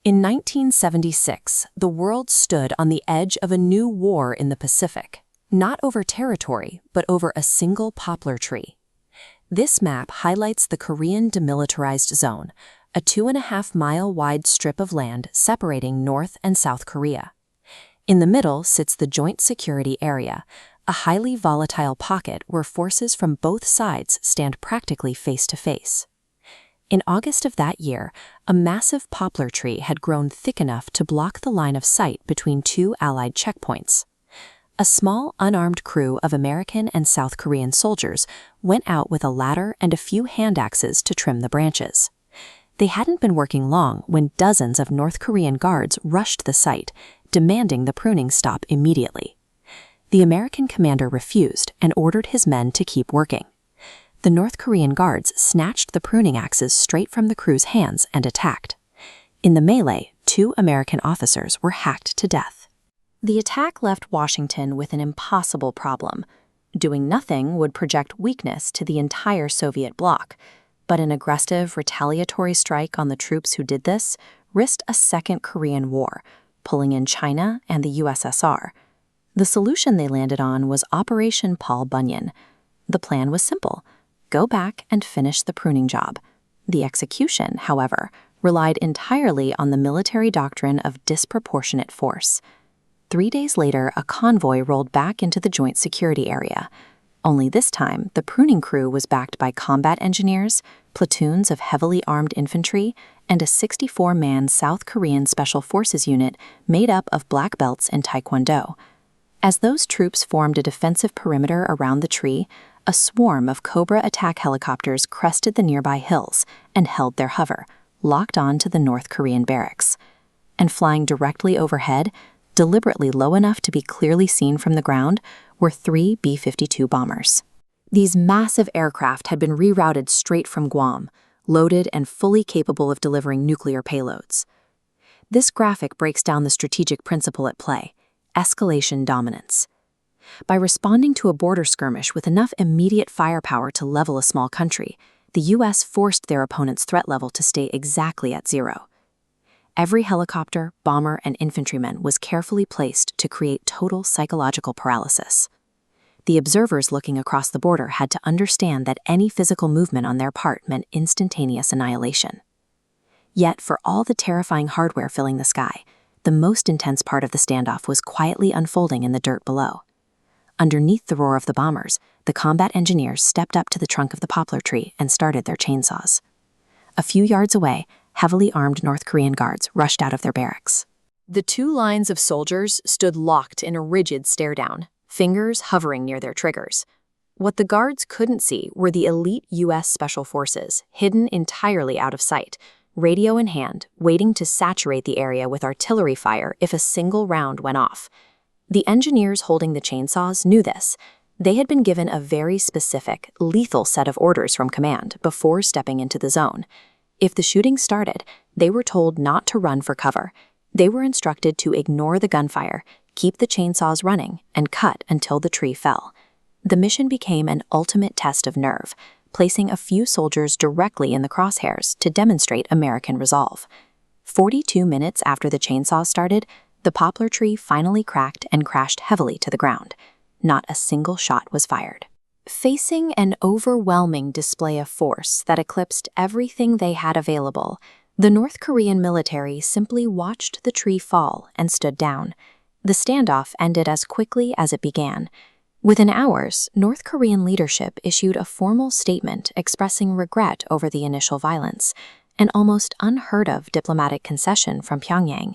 In 1976, the world stood on the edge of a new war in the Pacific, not over territory, but over a single poplar tree. This map highlights the Korean Demilitarized Zone, a 2.5-mile-wide strip of land separating North and South Korea. In the middle sits the Joint Security Area, a highly volatile pocket where forces from both sides stand practically face-to-face. In August of that year, a massive poplar tree had grown thick enough to block the line of sight between two Allied checkpoints. A small, unarmed crew of American and South Korean soldiers went out with a ladder and a few hand axes to trim the branches. They hadn't been working long when dozens of North Korean guards rushed the site, demanding the pruning stop immediately. The American commander refused and ordered his men to keep working. The North Korean guards snatched the pruning axes straight from the crew's hands and attacked. In the melee, 2 American officers were hacked to death. The attack left Washington with an impossible problem. Doing nothing would project weakness to the entire Soviet bloc, but an aggressive, retaliatory strike on the troops who did this risked a second Korean War, pulling in China and the USSR. The solution they landed on was Operation Paul Bunyan. The plan was simple: go back and finish the pruning job. The execution, however, relied entirely on the military doctrine of disproportionate force. 3 days later, a convoy rolled back into the Joint Security Area. Only this time, the pruning crew was backed by combat engineers, platoons of heavily armed infantry, and a 64-man South Korean Special Forces unit made up of black belts in Taekwondo. As those troops formed a defensive perimeter around the tree, a swarm of Cobra attack helicopters crested the nearby hills and held their hover, locked on to the North Korean barracks. And flying directly overhead, deliberately low enough to be clearly seen from the ground, were 3 B-52 bombers. These massive aircraft had been rerouted straight from Guam, loaded and fully capable of delivering nuclear payloads. This graphic breaks down the strategic principle at play: escalation dominance. By responding to a border skirmish with enough immediate firepower to level a small country, the U.S. forced their opponent's threat level to stay exactly at 0. Every helicopter, bomber, and infantryman was carefully placed to create total psychological paralysis. The observers looking across the border had to understand that any physical movement on their part meant instantaneous annihilation. Yet, for all the terrifying hardware filling the sky, the most intense part of the standoff was quietly unfolding in the dirt below. Underneath the roar of the bombers, the combat engineers stepped up to the trunk of the poplar tree and started their chainsaws. A few yards away, heavily armed North Korean guards rushed out of their barracks. The 2 lines of soldiers stood locked in a rigid stare-down, fingers hovering near their triggers. What the guards couldn't see were the elite U.S. Special Forces, hidden entirely out of sight, radio in hand, waiting to saturate the area with artillery fire if a single round went off. The engineers holding the chainsaws knew this. They had been given a very specific, lethal set of orders from command before stepping into the zone. If the shooting started, they were told not to run for cover. They were instructed to ignore the gunfire, keep the chainsaws running, and cut until the tree fell. The mission became an ultimate test of nerve, placing a few soldiers directly in the crosshairs to demonstrate American resolve. 42 minutes after the chainsaws started, the poplar tree finally cracked and crashed heavily to the ground. Not a single shot was fired. Facing an overwhelming display of force that eclipsed everything they had available, the North Korean military simply watched the tree fall and stood down. The standoff ended as quickly as it began. Within hours, North Korean leadership issued a formal statement expressing regret over the initial violence, an almost unheard-of diplomatic concession from Pyongyang.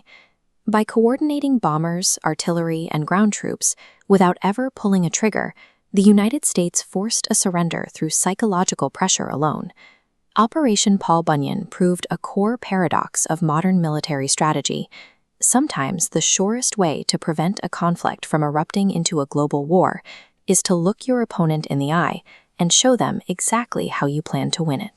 By coordinating bombers, artillery, and ground troops without ever pulling a trigger, the United States forced a surrender through psychological pressure alone. Operation Paul Bunyan proved a core paradox of modern military strategy. Sometimes the surest way to prevent a conflict from erupting into a global war is to look your opponent in the eye and show them exactly how you plan to win it.